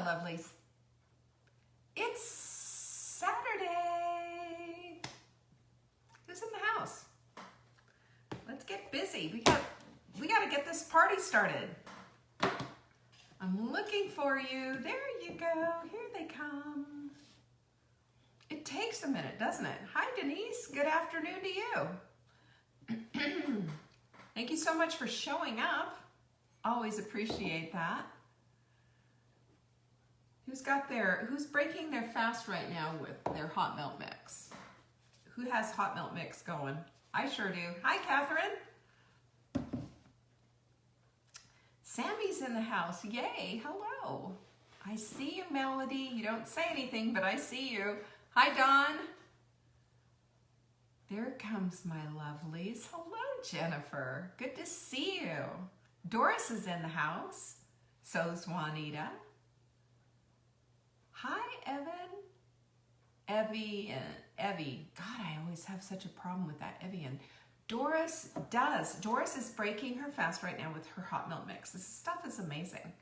lovelies. It's Saturday. Who's in the house? Let's get busy. We got to get this party started. I'm looking for you. There you go. Here they come. It takes a minute, doesn't it? Hi, Denise. Good afternoon to you. Thank you so much for showing up. Always appreciate that. Who's breaking their fast right now with their hot milk mix? Who has hot milk mix going? I sure do. Hi, Catherine. Sammy's in the house. Yay, hello. I see you, Melody. You don't say anything, but I see you. Hi, Dawn. There comes my lovelies. Hello, Jennifer. Good to see you. Doris is in the house. So's Juanita. Hi, Evan. Evie. God, I always have such a problem with that, Evian. Doris is breaking her fast right now with her hot milk mix. This stuff is amazing.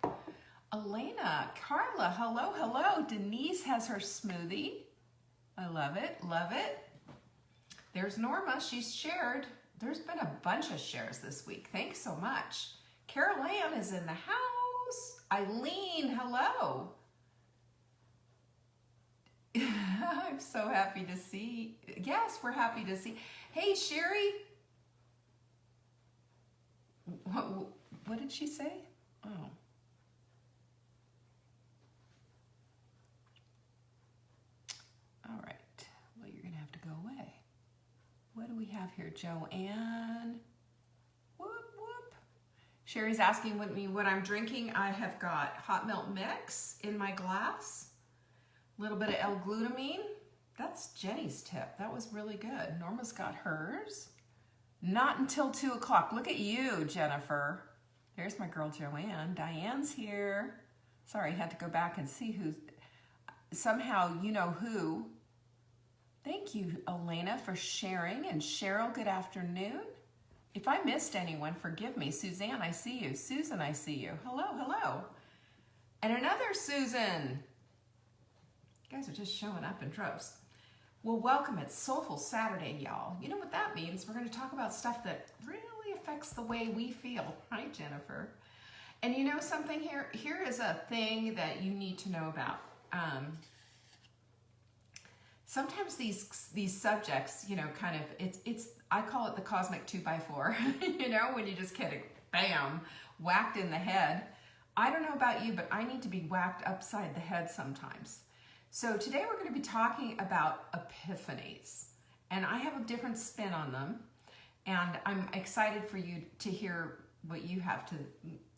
Elena, Carla, hello. Denise has her smoothie. I love it. There's Norma, she's shared. There's been a bunch of shares this week. Thanks so much. Carol Ann is in the house. Eileen, hello. I'm so happy to see. Yes, we're happy to see. Hey, Sherry. What did she say? Oh. All right. Well, you're going to have to go away. What do we have here? Joanne. Whoop. Sherry's asking me what I'm drinking. I have got hot milk mix in my glass. A little bit of L-glutamine. That's Jenny's tip. That was really good. Norma's got hers. Not until 2 o'clock. Look at you, Jennifer. There's my girl Joanne. Diane's here. Sorry, I had to go back and see who's. Somehow you know who. Thank you, Elena, for sharing. And Cheryl, good afternoon. If I missed anyone, forgive me. Suzanne, I see you. Susan, I see you. Hello. And another Susan. You guys are just showing up in droves. Well, welcome. It's Soulful Saturday, y'all. You know what that means? We're going to talk about stuff that really affects the way we feel. Hi, Jennifer. And you know something here? Here is a thing that you need to know about. Sometimes these subjects, you know, kind of, it's I call it the cosmic 2x4, you know, when you just get bam, whacked in the head. I don't know about you, but I need to be whacked upside the head sometimes. So today we're going to be talking about epiphanies, and I have a different spin on them, and I'm excited for you to hear what you have to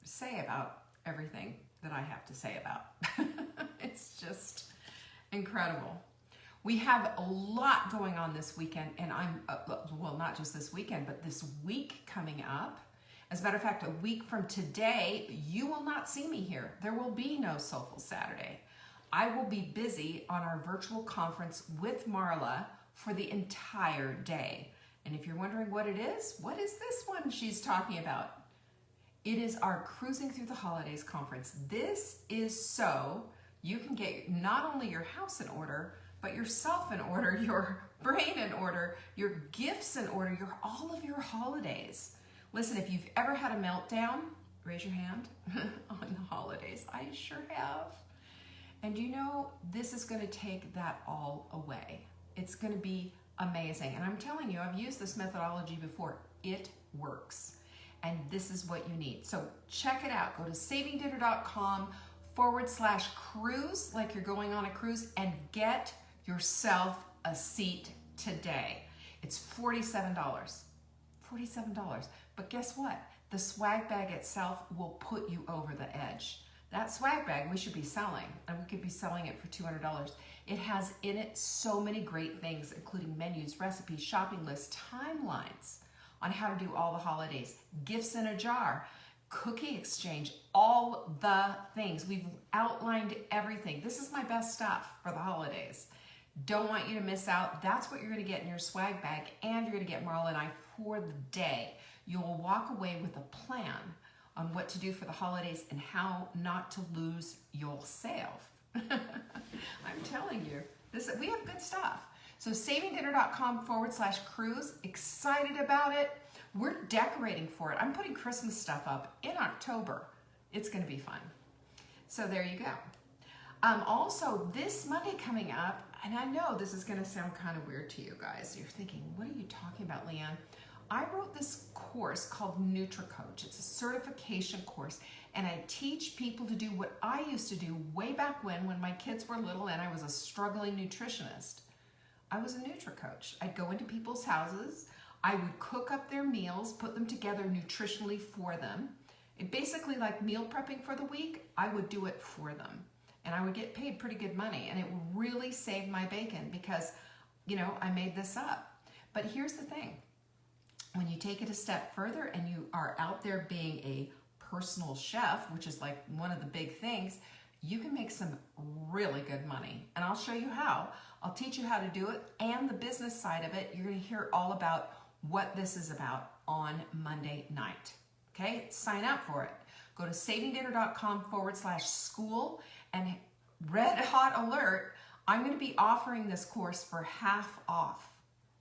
say about everything that I have to say about. It's just incredible. We have a lot going on this weekend, and well, not just this weekend, but this week coming up. As a matter of fact, a week from today, you will not see me here. There will be no Soulful Saturday. I will be busy on our virtual conference with Marla for the entire day. And if you're wondering what it is this one she's talking about? It is our Cruising Through the Holidays conference. This is so you can get not only your house in order, but yourself in order, your brain in order, your gifts in order, all of your holidays. Listen, if you've ever had a meltdown, raise your hand on the holidays. I sure have. And you know, this is going to take that all away. It's going to be amazing. And I'm telling you, I've used this methodology before. It works. And this is what you need. So check it out. Go to savingdinner.com/cruise, like you're going on a cruise, and get yourself a seat today. It's $47. $47. But guess what? The swag bag itself will put you over the edge. That swag bag we should be selling, and we could be selling it for $200. It has in it so many great things, including menus, recipes, shopping lists, timelines on how to do all the holidays, gifts in a jar, cookie exchange, all the things. We've outlined everything. This is my best stuff for the holidays. Don't want you to miss out. That's what you're going to get in your swag bag, and you're going to get Marla and I for the day. You'll walk away with a plan on what to do for the holidays and how not to lose yourself. I'm telling you, we have good stuff. So savingdinner.com/cruise. Excited about it. We're decorating for it. I'm putting Christmas stuff up in October. It's going to be fun. So there you go. Also, this Monday coming up, and I know this is going to sound kind of weird to you guys. You're thinking, what are you talking about, Leanne? I wrote this course called NutriCoach. It's a certification course, and I teach people to do what I used to do way back when my kids were little and I was a struggling nutritionist. I was a NutriCoach. I'd go into people's houses. I would cook up their meals, put them together nutritionally for them. It basically like meal prepping for the week, I would do it for them. And I would get paid pretty good money, and it really saved my bacon because, you know, I made this up. But here's the thing. When you take it a step further and you are out there being a personal chef, which is like one of the big things, you can make some really good money. And I'll show you how. I'll teach you how to do it and the business side of it. You're going to hear all about what this is about on Monday night. Okay? Sign up for it. Go to savingdinner.com/school, and red hot alert, I'm going to be offering this course for half off.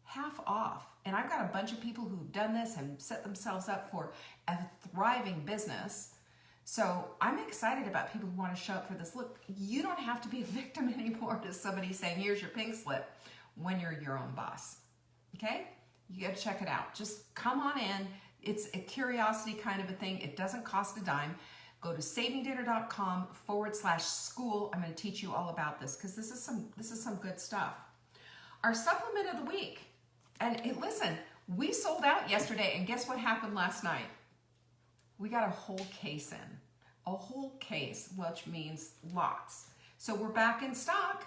Half off. And I've got a bunch of people who've done this and set themselves up for a thriving business. So I'm excited about people who want to show up for this. Look, you don't have to be a victim anymore to somebody saying, here's your pink slip, when you're your own boss. Okay? You got to check it out. Just come on in. It's a curiosity kind of a thing. It doesn't cost a dime. Go to savingdinner.com/school. I'm going to teach you all about this because this is some good stuff. Our supplement of the week. And listen, we sold out yesterday, and guess what happened last night? We got a whole case in. A whole case, which means lots. So we're back in stock.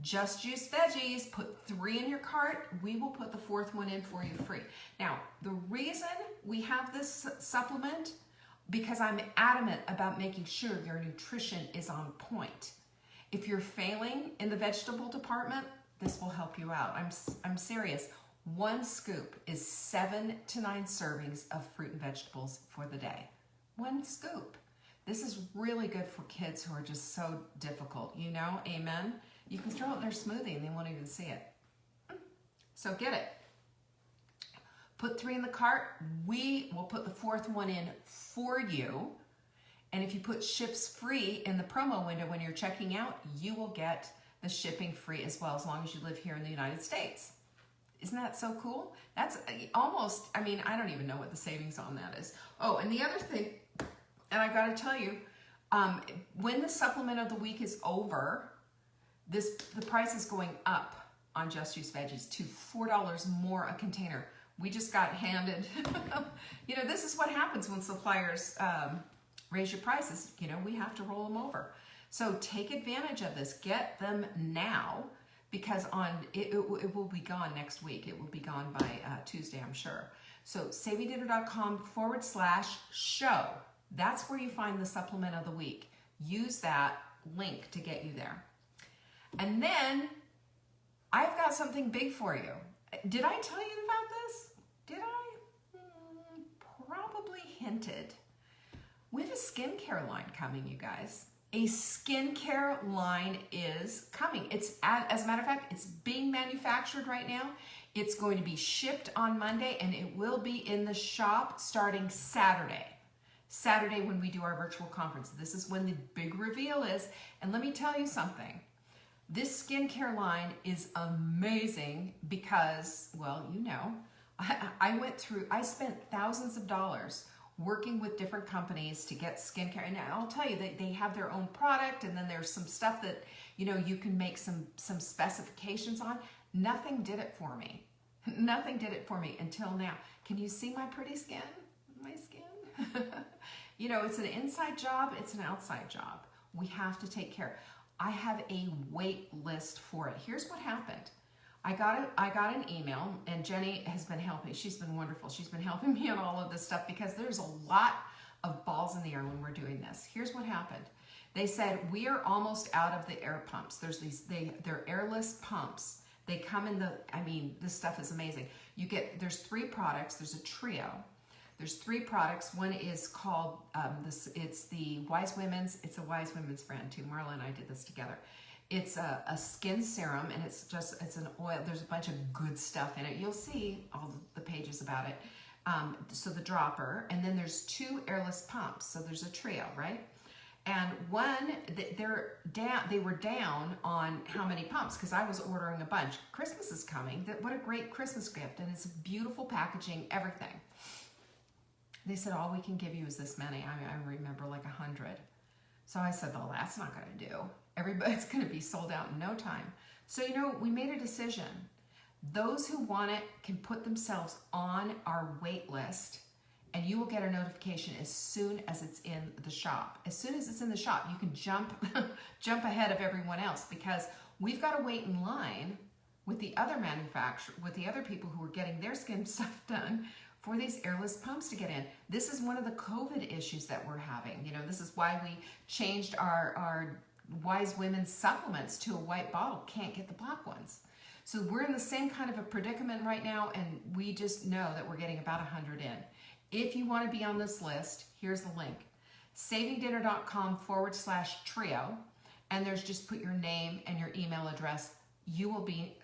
Just Juice Veggies. Put 3 in your cart. We will put the 4th one in for you free. Now, the reason we have this supplement, because I'm adamant about making sure your nutrition is on point. If you're failing in the vegetable department, this will help you out. I'm serious. 1 scoop is 7 to 9 servings of fruit and vegetables for the day. 1 scoop. This is really good for kids who are just so difficult, you know, amen? You can throw it in their smoothie and they won't even see it. So get it. Put 3 in the cart. We will put the 4th one in for you. And if you put ships free in the promo window when you're checking out, you will get the shipping free as well, as long as you live here in the United States. Isn't that so cool? That's almost, I mean, I don't even know what the savings on that is. Oh, and the other thing, and I got to tell you, when the supplement of the week is over, the price is going up on Just Juice Veggies to $4 more a container. We just got handed, you know, this is what happens when suppliers raise your prices. You know, we have to roll them over. So take advantage of this. Get them now, because it will be gone next week. It will be gone by Tuesday, I'm sure. So savingdinner.com/show. That's where you find the supplement of the week. Use that link to get you there. And then I've got something big for you. Did I tell you about this? Did I? Probably hinted. We have a skincare line coming, you guys. A skincare line is coming. It's, as a matter of fact, it's being manufactured right now. It's going to be shipped on Monday, and it will be in the shop starting Saturday. Saturday when we do our virtual conference. This is when the big reveal is. And let me tell you something. This skincare line is amazing because, well, you know, I spent thousands of dollars working with different companies to get skincare. And I'll tell you, they have their own product, and then there's some stuff that, you know, you can make some specifications on. Nothing did it for me. Nothing did it for me until now. Can you see my pretty skin? My skin? You know, it's an inside job, it's an outside job. We have to take care. I have a wait list for it. Here's what happened. I got an email, and Jenny has been helping. She's been wonderful. She's been helping me on all of this stuff because there's a lot of balls in the air when we're doing this. Here's what happened. They said, we are almost out of the air pumps. They're airless pumps. They come in this stuff is amazing. There's 3 products. There's a trio. There's 3 products. One is called, it's the Wise Women's, it's a Wise Women's brand too. Marla and I did this together. It's a skin serum, and it's an oil. There's a bunch of good stuff in it. You'll see all the pages about it. So the dropper, and then there's 2 airless pumps. So there's a trio, right? And one, they were down on how many pumps, because I was ordering a bunch. Christmas is coming. What a great Christmas gift, and it's beautiful packaging, everything. They said, all we can give you is this many. I remember like 100. So I said, well, that's not going to do. Everybody's going to be sold out in no time. So, we made a decision. Those who want it can put themselves on our wait list, and you will get a notification as soon as it's in the shop. As soon as it's in the shop, you can jump ahead of everyone else, because we've got to wait in line with the other manufacturer, with the other people who are getting their skin stuff done for these airless pumps to get in. This is one of the COVID issues that we're having. This is why we changed our Wise Women's supplements to a white bottle. Can't get the black ones. So we're in the same kind of a predicament right now, and we just know that we're getting about 100 in. If you want to be on this list, here's the link. savingdinner.com/trio, and there's just put your name and your email address. You will be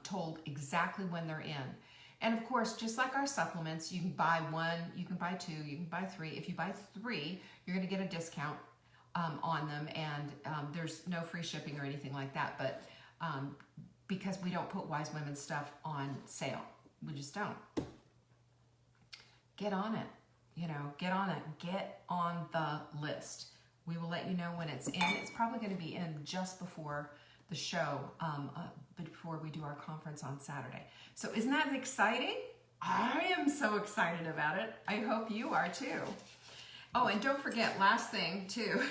told exactly when they're in. And of course, just like our supplements, you can buy 1, you can buy 2, you can buy 3. If you buy 3, you're going to get a discount on them, and there's no free shipping or anything like that, but because we don't put Wise Women stuff on sale. We just don't. Get on it. Get on it. Get on the list. We will let you know when it's in. It's probably going to be in just before the show, before we do our conference on Saturday. So isn't that exciting? I am so excited about it. I hope you are too. Oh, and don't forget, last thing too,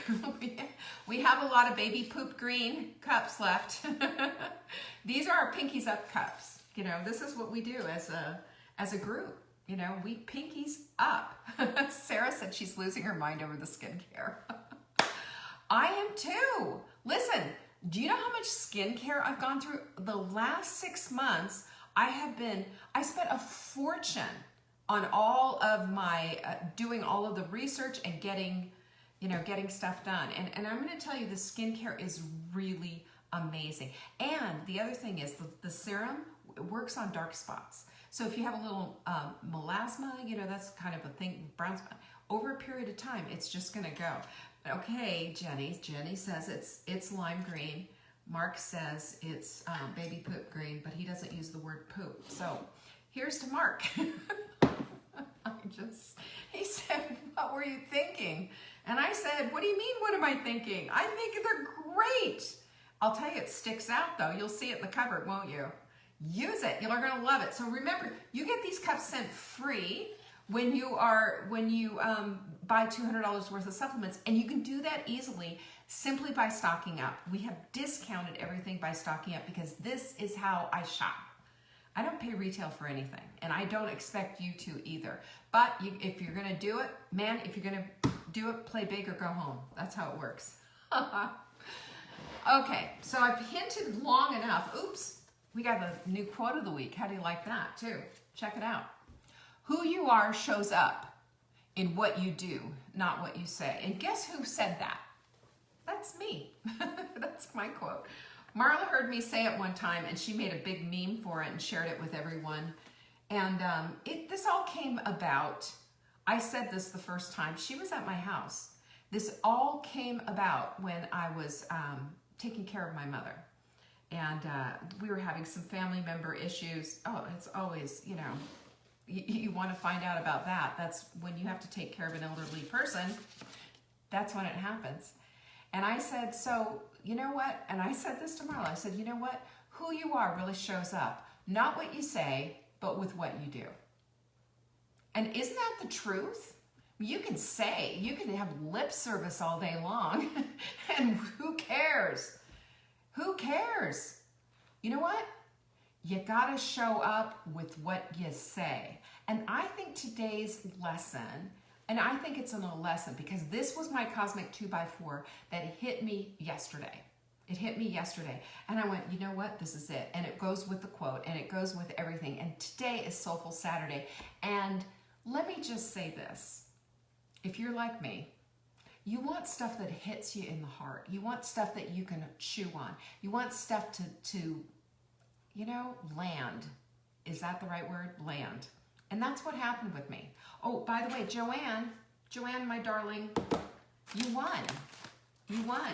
we have a lot of baby poop green cups left. These are our Pinkies Up cups. This is what we do as a group. We pinkies up. Sarah said she's losing her mind over the skincare. I am too. Listen, do you know how much skincare I've gone through? The last 6 months, I spent a fortune on all of my, doing all of the research and getting stuff done. And I'm going to tell you, the skincare is really amazing. And the other thing is the serum works on dark spots. So if you have a little melasma, that's kind of a thing, brown spot, over a period of time, it's just going to go. Okay, Jenny says it's lime green. Mark says it's baby poop green, but he doesn't use the word poop. So here's to Mark. He said, what were you thinking? And I said, what do you mean, what am I thinking? I think they're great. I'll tell you, it sticks out though. You'll see it in the cupboard, won't you? Use it. You're going to love it. So remember, you get these cups sent free when you buy $200 worth of supplements, and you can do that easily simply by stocking up. We have discounted everything by stocking up, because this is how I shop. I don't pay retail for anything, and I don't expect you to either. But if you're going to do it, man, if you're going to do it, play big or go home. That's how it works. Okay, so I've hinted long enough. Oops, we got the new quote of the week. How do you like that, too? Check it out. Who you are shows up in what you do, not what you say. And guess who said that? That's me. That's my quote. Marla heard me say it one time, and she made a big meme for it and shared it with everyone. And this all came about, I said this the first time, she was at my house. This all came about when I was taking care of my mother. And we were having some family member issues. Oh, it's always, you want to find out about that. That's when you have to take care of an elderly person. That's when it happens. And I said, so, you know what? And I said this to Marla. I said, you know what? Who you are really shows up. Not what you say, but with what you do. And isn't that the truth? You can say, you can have lip service all day long, and who cares? Who cares? You know what? You gotta show up with what you say. And I think today's lesson, and I think it's a lesson, because this was my cosmic 2x4 that hit me yesterday. It hit me yesterday. And I went, you know what? This is it. And it goes with the quote, and it goes with everything. And today is Soulful Saturday. And Let me just say this. If you're like me, you want stuff that hits you in the heart. You want stuff that you can chew on. You want stuff to land. Is that the right word? Land. And that's what happened with me. Oh, by the way, Joanne, my darling, you won. You won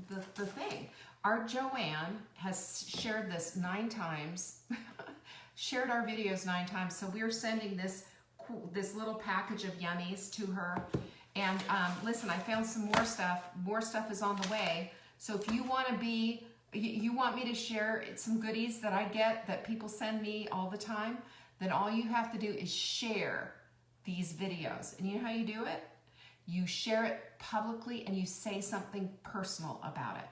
the thing. Our Joanne has shared this 9 times, shared our videos 9 times. So we're sending this little package of yummies to her. And listen, I found some more stuff. More stuff is on the way. So if you want to you want me to share some goodies that I get that people send me all the time, then all you have to do is share these videos. And you know how you do it? You share it publicly and you say something personal about it.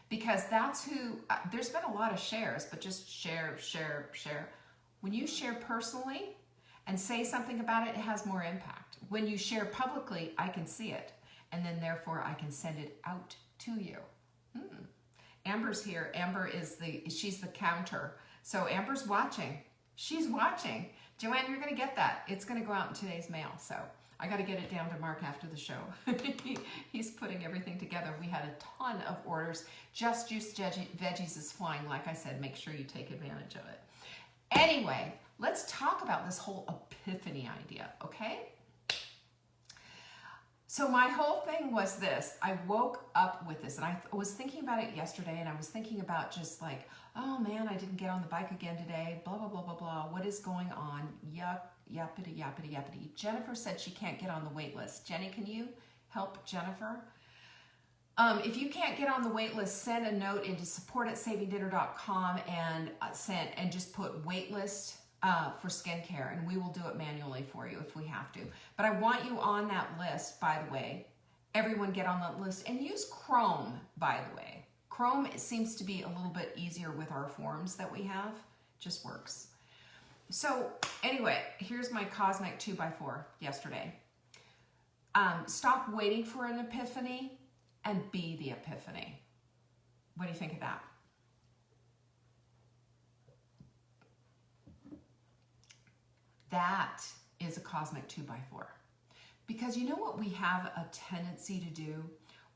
Because that's who, there's been a lot of shares, but just share. When you share personally and say something about it, it has more impact. When you share publicly, I can see it. And then therefore I can send it out to you. Amber's here. Amber she's the counter. So Amber's watching. She's watching. Joanne, you're going to get that. It's going to go out in today's mail. So I got to get it down to Mark after the show. He's putting everything together. We had a ton of orders. Just Juiced Veggies is flying. Like I said, make sure you take advantage of it. Anyway, let's talk about this whole epiphany idea, okay? So my whole thing was this. I woke up with this, and I was thinking about it yesterday, and I was thinking about just like, oh man, I didn't get on the bike again today, blah, blah, blah, blah, blah. What is going on? Yuck, yappity, yappity, yappity. Jennifer said she can't get on the wait list. Jenny, can you help Jennifer? If you can't get on the wait list, send a note into support@savinggdinner.com and just put wait list for skincare, and we will do it manually for you if we have to. But I want you on that list, by the way. Everyone get on that list and use Chrome, by the way. Chrome, it seems to be a little bit easier with our forms that we have. Just works. So anyway, here's my Cosmic 2x4 yesterday. Stop waiting for an epiphany and be the epiphany. What do you think of that? That is a Cosmic 2x4. Because you know what we have a tendency to do?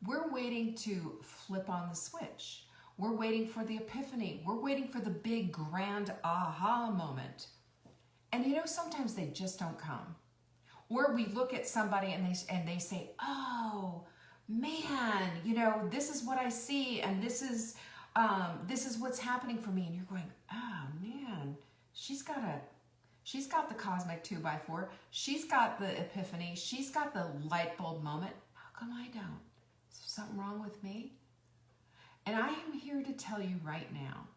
We're waiting to flip on the switch. We're waiting for the epiphany. We're waiting for the big grand aha moment. And you know, sometimes they just don't come. Or we look at somebody and they say, oh man, you know, this is what I see, and this is what's happening for me. And you're going, oh man, she's got the Cosmic 2x4. She's got the epiphany. She's got the light bulb moment. How come I don't? Is there something wrong with me? And I am here to tell you right now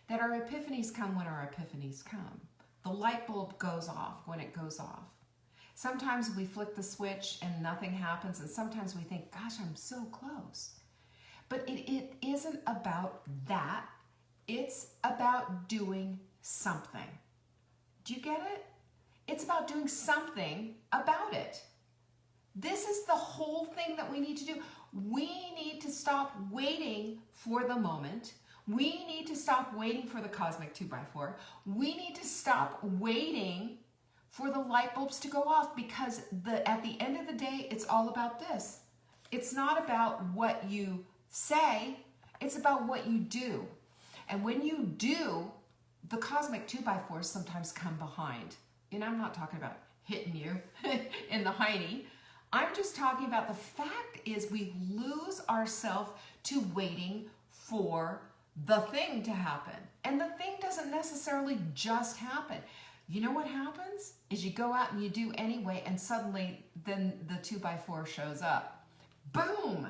that our epiphanies come when our epiphanies come. The light bulb goes off when it goes off. Sometimes we flick the switch and nothing happens, and sometimes we think, gosh, I'm so close. But it isn't about that. It's about doing something. Do you get it? It's about doing something about it. This is the whole thing that we need to do. We need to stop waiting for the moment. We need to stop waiting for the Cosmic 2x4. We need to stop waiting for the light bulbs to go off, because at the end of the day, it's all about this. It's not about what you say, it's about what you do. And when you do, the Cosmic 2x4s sometimes come behind. And I'm not talking about hitting you in the hiney. I'm just talking about the fact is we lose ourselves to waiting for the thing to happen. And the thing doesn't necessarily just happen. You know what happens? Is you go out and you do anyway, and suddenly then the 2x4 shows up. Boom!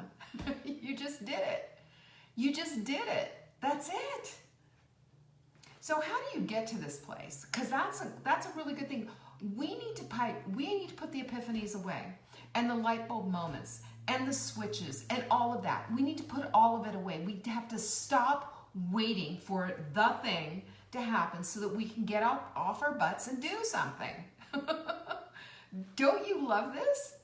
You just did it. You just did it. That's it. So how do you get to this place? Because that's a really good thing. We need to put the epiphanies away, and the light bulb moments, and the switches, and all of that. We need to put all of it away. We have to stop waiting for the thing to happen so that we can get up off our butts and do something. Don't you love this?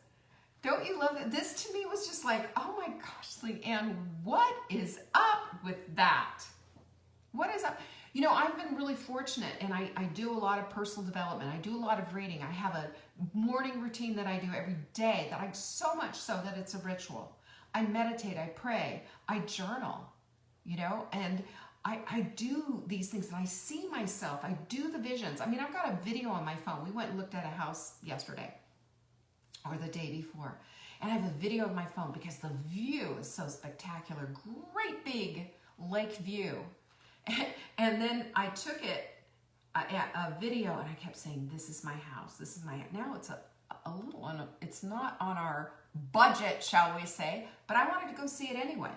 Don't you love it? This to me was just like, oh my gosh, Leanne, what is up with that? What is up? I've been really fortunate, and I do a lot of personal development. I do a lot of reading. I have a morning routine that I do every day that I so much so that it's a ritual. I meditate, I pray, I journal, and I do these things, and I see myself. I do the visions. I've got a video on my phone. We went and looked at a house yesterday or the day before, and I have a video of my phone because the view is so spectacular. Great big lake view. And then I took a video, and I kept saying, this is my house. This is my house. Now it's a little, it's not on our budget, shall we say, but I wanted to go see it anyway.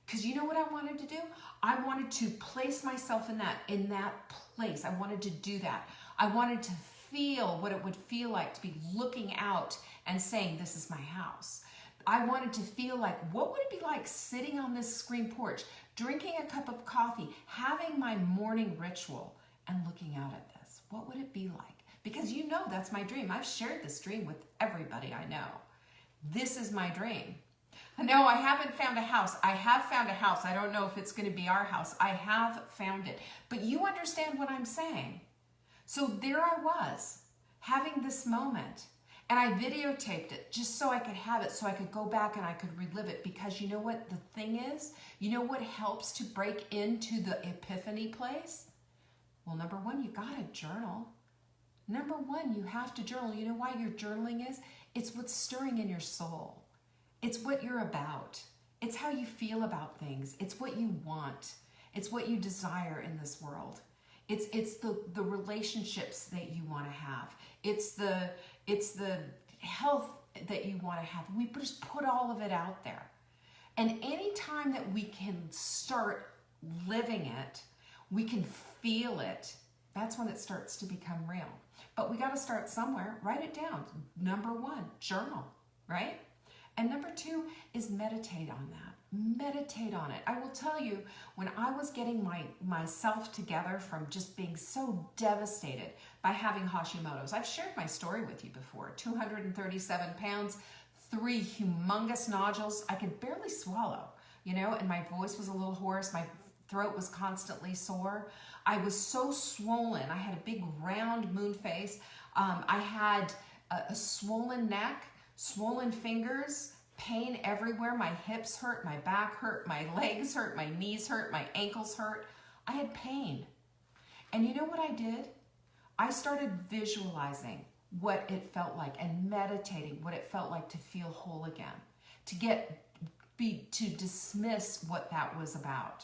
Because you know what I wanted to do? I wanted to place myself in that place. I wanted to do that. I wanted to feel what it would feel like to be looking out and saying, this is my house. I wanted to feel like, what would it be like sitting on this screen porch, drinking a cup of coffee, having my morning ritual, and looking out at this? What would it be like? Because that's my dream. I've shared this dream with everybody I know. This is my dream. No, I haven't found a house. I have found a house. I don't know if it's going to be our house. I have found it. But you understand what I'm saying. So there I was, having this moment. And I videotaped it just so I could have it, so I could go back and I could relive it. Because you know what the thing is? You know what helps to break into the epiphany place? Well, number one, you got to journal. Number one, you have to journal. You know why your journaling is? It's what's stirring in your soul. It's what you're about. It's how you feel about things. It's what you want. It's what you desire in this world. It's the relationships that you want to have. It's the health that you want to have. We just put all of it out there. And any time that we can start living it, we can feel it, that's when it starts to become real. But we got to start somewhere. Write it down. Number one, journal, right? And number two is meditate on that. Meditate on it. I will tell you, when I was getting myself together from just being so devastated by having Hashimoto's, I've shared my story with you before. 237 pounds, 3 humongous nodules. I could barely swallow, and my voice was a little hoarse. My throat was constantly sore. I was so swollen. I had a big round moon face. I had a swollen neck, swollen fingers, pain everywhere. My hips hurt, my back hurt, my legs hurt, my knees hurt, my ankles hurt. I had pain. And you know what I did? I started visualizing what it felt like and meditating what it felt like to feel whole again, to dismiss what that was about.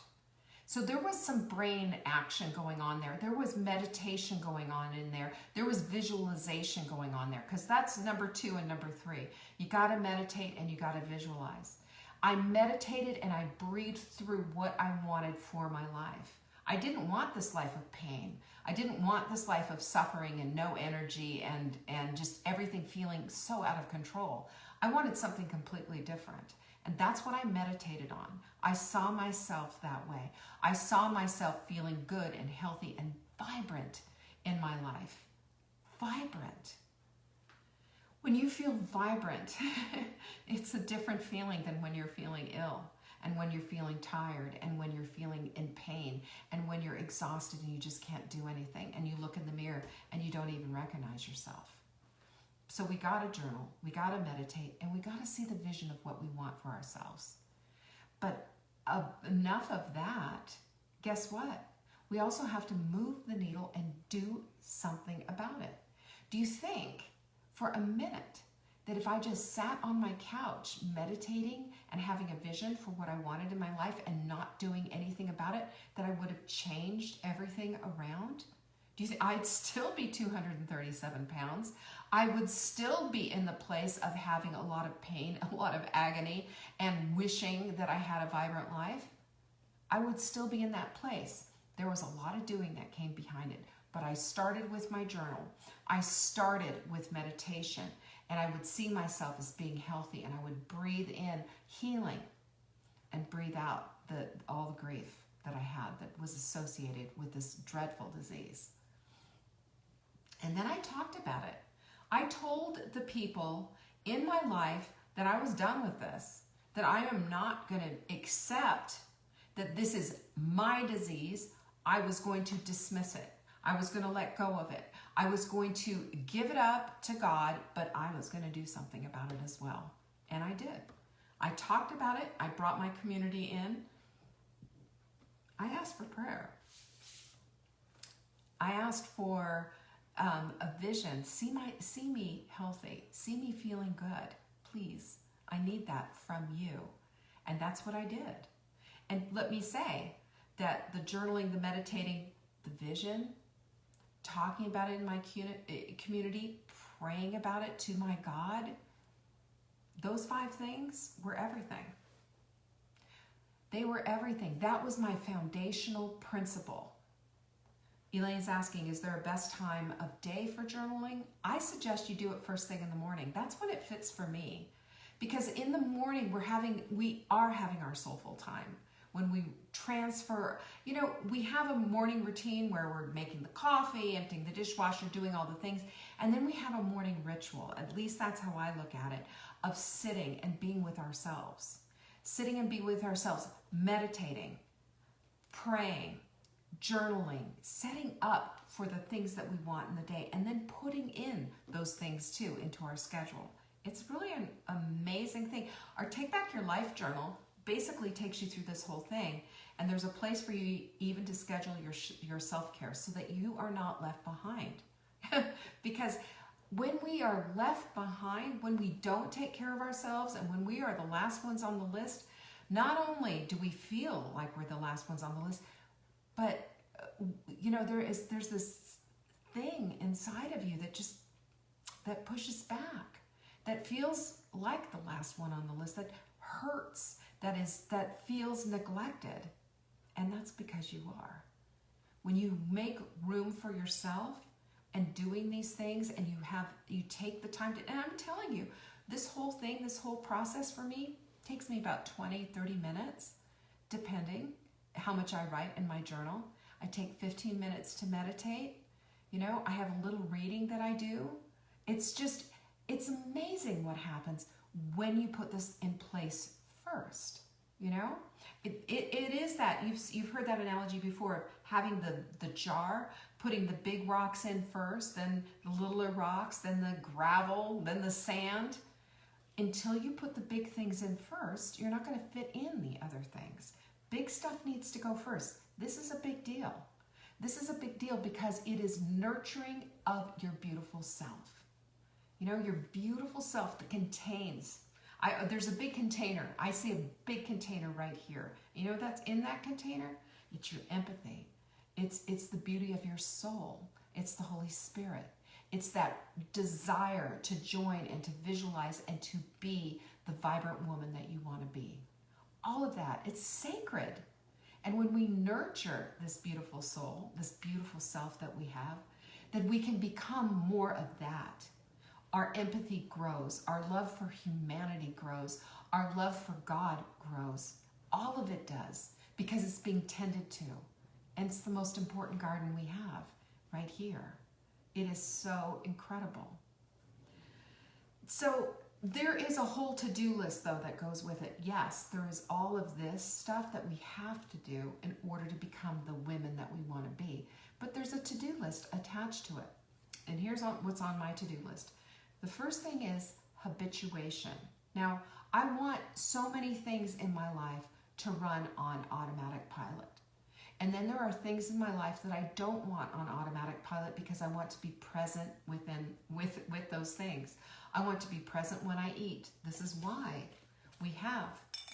So there was some brain action going on there. There was meditation going on in there. There was visualization going on there, because that's number 2 and number 3. You got to meditate and you got to visualize. I meditated and I breathed through what I wanted for my life. I didn't want this life of pain. I didn't want this life of suffering and no energy and just everything feeling so out of control. I wanted something completely different. And that's what I meditated on. I saw myself that way. I saw myself feeling good and healthy and vibrant in my life. Vibrant. When you feel vibrant, it's a different feeling than when you're feeling ill, and when you're feeling tired, and when you're feeling in pain, and when you're exhausted and you just can't do anything, and you look in the mirror and you don't even recognize yourself. So we got to journal, we got to meditate, and we got to see the vision of what we want for ourselves. But enough of that, guess what? We also have to move the needle and do something about it. Do you think for a minute that if I just sat on my couch meditating and having a vision for what I wanted in my life and not doing anything about it, that I would have changed everything around? Do you think I'd still be 237 pounds? I would still be in the place of having a lot of pain, a lot of agony, and wishing that I had a vibrant life. I would still be in that place. There was a lot of doing that came behind it. But I started with my journal. I started with meditation. And I would see myself as being healthy. And I would breathe in healing and breathe out all the grief that I had that was associated with this dreadful disease. And then I talked about it. I told the people in my life that I was done with this, that I am not going to accept that this is my disease. I was going to dismiss it. I was going to let go of it. I was going to give it up to God, but I was going to do something about it as well. And I did. I talked about it. I brought my community in. I asked for prayer. I asked for a vision. See me healthy. See me feeling good. Please. I need that from you. And that's what I did. And let me say that the journaling, the meditating, the vision, talking about it in my community, praying about it to my God, those 5 things were everything. They were everything. That was my foundational principle. Elaine's asking, is there a best time of day for journaling? I suggest you do it first thing in the morning. That's when it fits for me. Because in the morning, we are having our soulful time. When we transfer, we have a morning routine where we're making the coffee, emptying the dishwasher, doing all the things. And then we have a morning ritual, at least that's how I look at it, of sitting and being with ourselves. Sitting and be with ourselves, meditating, praying, journaling, setting up for the things that we want in the day, and then putting in those things too into our schedule. It's really an amazing thing. Our Take Back Your Life journal basically takes you through this whole thing, and there's a place for you even to schedule your self-care so that you are not left behind. Because when we are left behind, when we don't take care of ourselves, and when we are the last ones on the list, not only do we feel like we're the last ones on the list, but there's this thing inside of you that pushes back, that feels like the last one on the list, that hurts, that feels neglected. And that's because you are. When you make room for yourself and doing these things, and you take the time to, and I'm telling you, this whole process for me takes me about 20, 30 minutes, depending how much I write in my journal. I take 15 minutes to meditate. I have a little reading that I do. It's amazing what happens when you put this in place first. It is that you've heard that analogy before of having the jar, putting the big rocks in first, then the littler rocks, then the gravel, then the sand. Until you put the big things in first, you're not going to fit in the other things. Big stuff needs to go first. This is a big deal. This is a big deal because it is nurturing of your beautiful self. Your beautiful self that contains, there's a big container. I see a big container right here. That's in that container? It's your empathy. It's the beauty of your soul. It's the Holy Spirit. It's that desire to join and to visualize and to be the vibrant woman that you want to be. All of that, it's sacred. And when we nurture this beautiful soul, this beautiful self that we have, then we can become more of that. Our empathy grows, our love for humanity grows, our love for God grows. All of it does, because it's being tended to. And it's the most important garden we have right here. It is so incredible. So there is a whole to-do list, though, that goes with it. Yes, there is all of this stuff that we have to do in order to become the women that we want to be. But there's a to-do list attached to it. And here's what's on my to-do list. The first thing is habituation. Now, I want so many things in my life to run on automatic pilot. And then there are things in my life that I don't want on automatic pilot because I want to be present with those things. I want to be present when I eat. This is why we have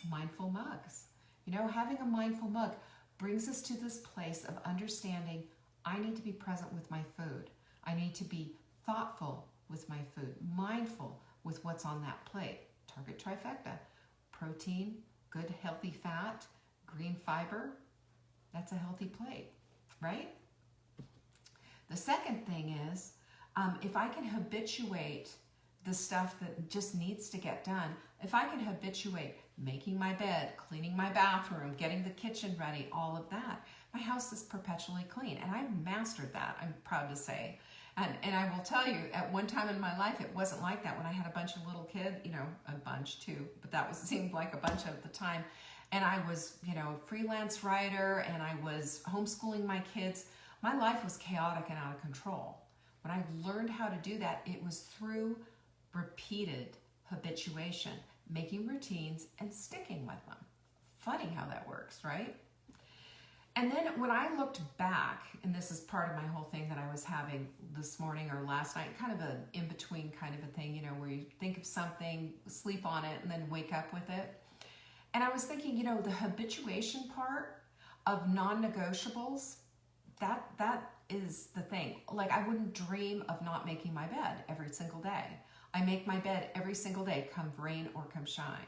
mindful mugs. Having a mindful mug brings us to this place of understanding I need to be present with my food. I need to be thoughtful with my food, mindful with what's on that plate. Target trifecta: protein, good healthy fat, green fiber. That's a healthy plate, right? The second thing is, if I can habituate the stuff that just needs to get done, if I can habituate making my bed, cleaning my bathroom, getting the kitchen ready, all of that, my house is perpetually clean. And I've mastered that, I'm proud to say. And I will tell you, at one time in my life, it wasn't like that when I had a bunch of little kids, a bunch too, but that seemed like a bunch at the time. and I was, you know, a freelance writer, and I was homeschooling my kids. My life was chaotic and out of control. When I learned how to do that, it was through repeated habituation, making routines and sticking with them. Funny how that works, right? And then when I looked back, and this is part of my whole thing that I was having this morning or last night, kind of an in-between kind of a thing, you know, where you think of something, sleep on it, and then wake up with it. And I was thinking, you know, the habituation part of non-negotiables, that is the thing. Like, I wouldn't dream of not making my bed every single day. I make my bed every single day, come rain or come shine.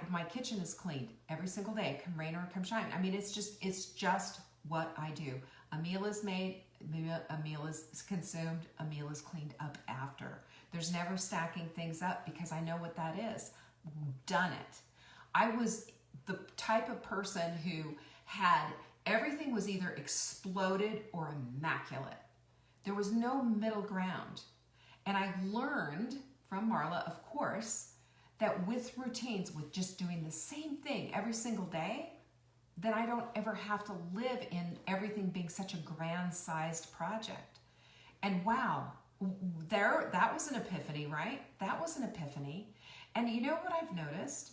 My kitchen is cleaned every single day, come rain or come shine. I mean, it's just what I do. A meal is made, a meal is consumed, a meal is cleaned up after. There's never stacking things up because I know what that is. Done it. I was the type of person who had everything was either exploded or immaculate. There was no middle ground. And I learned from Marla, of course, that with routines, with just doing the same thing every single day, then I don't ever have to live in everything being such a grand-sized project. And wow, that was an epiphany, right? That was an epiphany. And you know what I've noticed?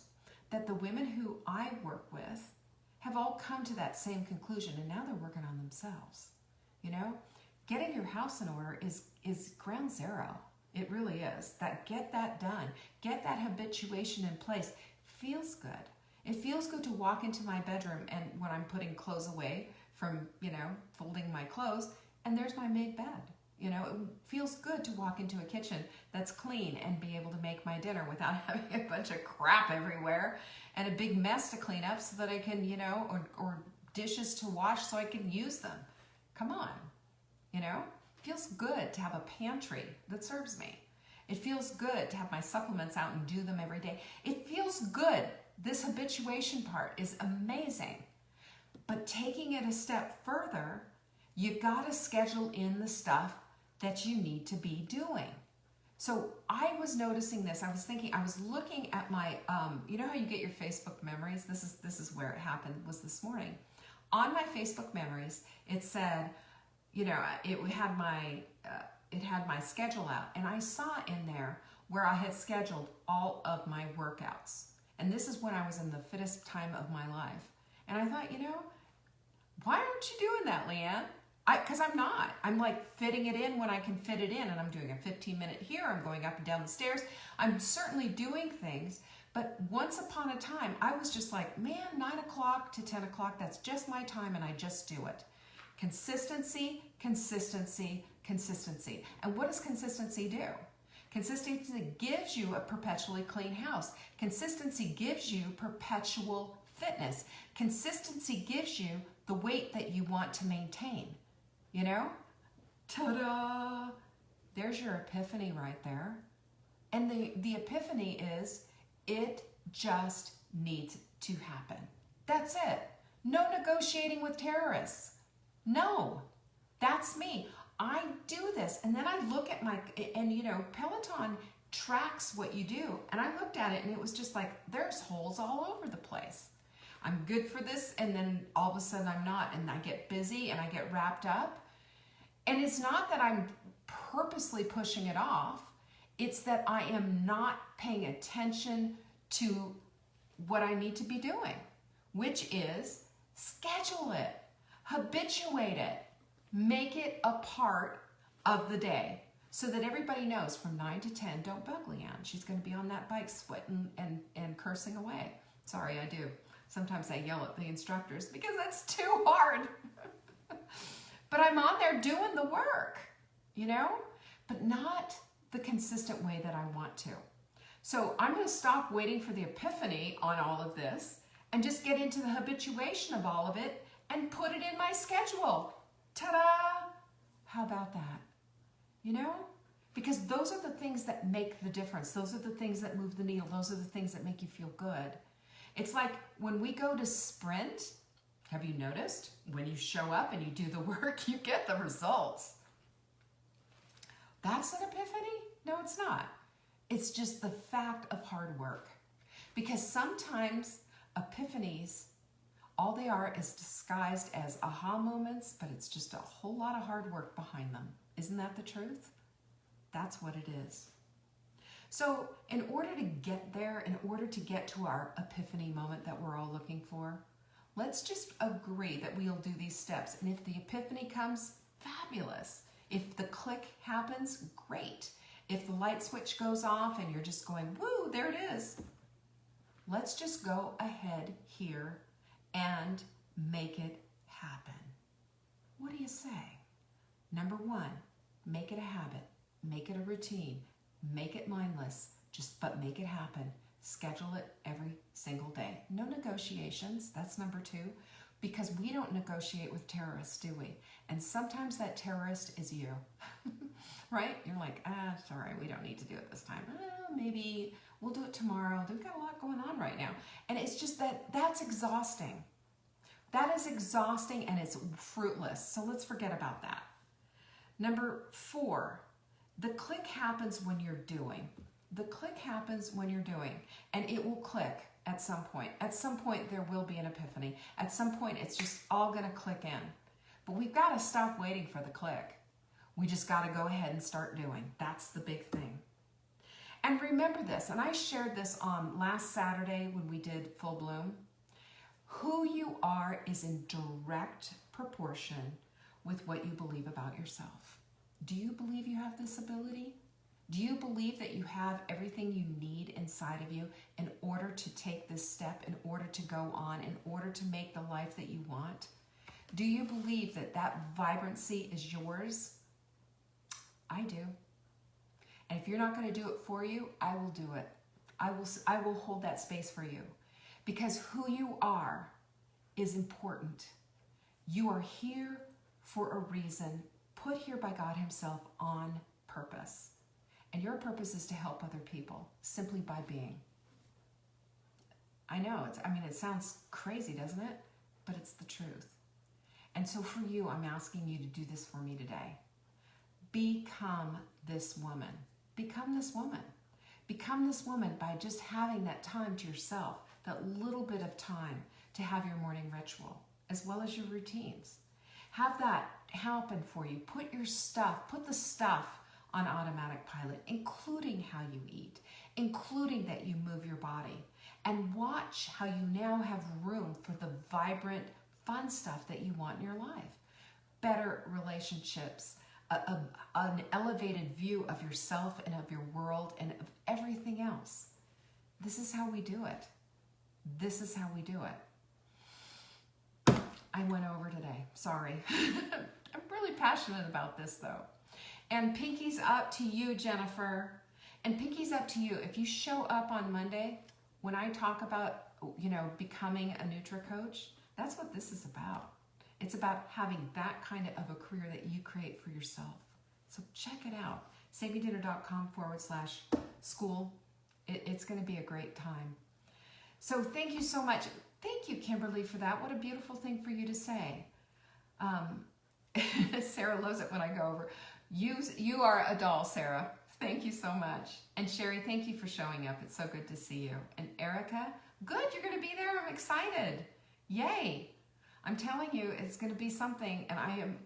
That the women who I work with have all come to that same conclusion, and now they're working on themselves. You know, getting your house in order is ground zero. It really is. Get that done. Get that habituation in place. Feels good. It feels good to walk into my bedroom and when I'm putting clothes away from, you know, folding my clothes, and there's my made bed. You know, it feels good to walk into a kitchen that's clean and be able to make my dinner without having a bunch of crap everywhere and a big mess to clean up so that I can, you know, or dishes to wash so I can use them. Come on, you know? It feels good to have a pantry that serves me. It feels good to have my supplements out and do them every day. It feels good. This habituation part is amazing. But taking it a step further, you gotta schedule in the stuff that you need to be doing. So I was noticing this. I was thinking, I was looking at my, you know how you get your Facebook memories? This is where it happened, was this morning. On my Facebook memories, it said, you know, it had my schedule out, and I saw in there where I had scheduled all of my workouts. And this is when I was in the fittest time of my life. And I thought, you know, why aren't you doing that, Leanne? Because I'm not. I'm like fitting it in when I can fit it in, and I'm doing a 15-minute here, I'm going up and down the stairs. I'm certainly doing things, but once upon a time, I was just like, man, 9 o'clock to 10 o'clock, that's just my time, and I just do it. Consistency, consistency, consistency. And what does consistency do? Consistency gives you a perpetually clean house. Consistency gives you perpetual fitness. Consistency gives you the weight that you want to maintain. You know? Ta-da! There's your epiphany right there. And the epiphany is, it just needs to happen. That's it. No negotiating with terrorists. No, that's me. I do this, and then I look at and you know, Peloton tracks what you do, and I looked at it, and it was just like, there's holes all over the place. I'm good for this, and then all of a sudden I'm not, and I get busy, and I get wrapped up, and it's not that I'm purposely pushing it off, it's that I am not paying attention to what I need to be doing, which is schedule it. Habituate it. Make it a part of the day so that everybody knows from 9 to 10, don't bug Leanne. She's going to be on that bike sweating and cursing away. Sorry, I do. Sometimes I yell at the instructors because that's too hard. But I'm on there doing the work, you know, but not the consistent way that I want to. So I'm going to stop waiting for the epiphany on all of this and just get into the habituation of all of it and put it in my schedule. Ta-da! How about that? You know? Because those are the things that make the difference. Those are the things that move the needle. Those are the things that make you feel good. It's like when we go to sprint, have you noticed? When you show up and you do the work, you get the results. That's an epiphany? No, it's not. It's just the fact of hard work. Because sometimes epiphanies, all they are is disguised as aha moments, but it's just a whole lot of hard work behind them. Isn't that the truth? That's what it is. So in order to get there, in order to get to our epiphany moment that we're all looking for, let's just agree that we'll do these steps. And if the epiphany comes, fabulous. If the click happens, great. If the light switch goes off and you're just going, woo, there it is. Let's just go ahead here and make it happen. What do you say? Number one, make it a habit. Make it a routine. Make it mindless. But make it happen. Schedule it every single day. No negotiations. That's number two. Because we don't negotiate with terrorists, do we? And sometimes that terrorist is you. Right? You're like, sorry, we don't need to do it this time. Maybe we'll do it tomorrow. We've got a lot going on right now. And it's just that's exhausting. That is exhausting and it's fruitless. So let's forget about that. Number four, the click happens when you're doing. The click happens when you're doing, and it will click at some point. At some point, there will be an epiphany. At some point, it's just all going to click in. But we've got to stop waiting for the click. We just got to go ahead and start doing. That's the big thing. And remember this, and I shared this on last Saturday when we did Full Bloom. Who you are is in direct proportion with what you believe about yourself. Do you believe you have this ability? Do you believe that you have everything you need inside of you in order to take this step, in order to go on, in order to make the life that you want? Do you believe that that vibrancy is yours? I do. And if you're not going to do it for you, I will do it. I will hold that space for you. Because who you are is important. You are here for a reason, put here by God Himself on purpose. And your purpose is to help other people simply by being. I know, it sounds crazy, doesn't it? But it's the truth. And so for you, I'm asking you to do this for me today. Become this woman. Become this woman. Become this woman by just having that time to yourself, that little bit of time to have your morning ritual, as well as your routines. Have that happen for you. Put the stuff on automatic pilot, including how you eat, including that you move your body, and watch how you now have room for the vibrant, fun stuff that you want in your life. Better relationships, an elevated view of yourself and of your world and of everything else. This is how we do it. This is how we do it. I went over today. Sorry. I'm really passionate about this though. And pinky's up to you, Jennifer. And pinky's up to you. If you show up on Monday, when I talk about, becoming a Nutri-Coach, that's what this is about. It's about having that kind of a career that you create for yourself. So check it out. SaveMeDinner.com/school. It's going to be a great time. So thank you so much. Thank you, Kimberly, for that. What a beautiful thing for you to say. Sarah loves it when I go over. You are a doll, Sarah. Thank you so much. And Sherry, thank you for showing up. It's so good to see you. And Erica, good, you're going to be there. I'm excited. Yay. I'm telling you, it's going to be something, and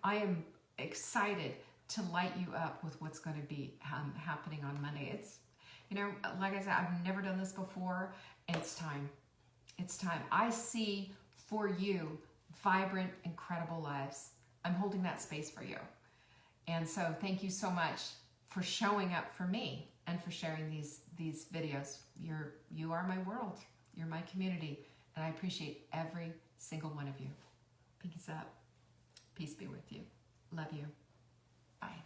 I am excited to light you up with what's going to be happening on Monday. It's, like I said, I've never done this before, and it's time. It's time. I see for you vibrant, incredible lives. I'm holding that space for you. And so thank you so much for showing up for me and for sharing these videos. You are my world. You're my community, and I appreciate every single one of you. Peace up. Peace be with you. Love you. Bye.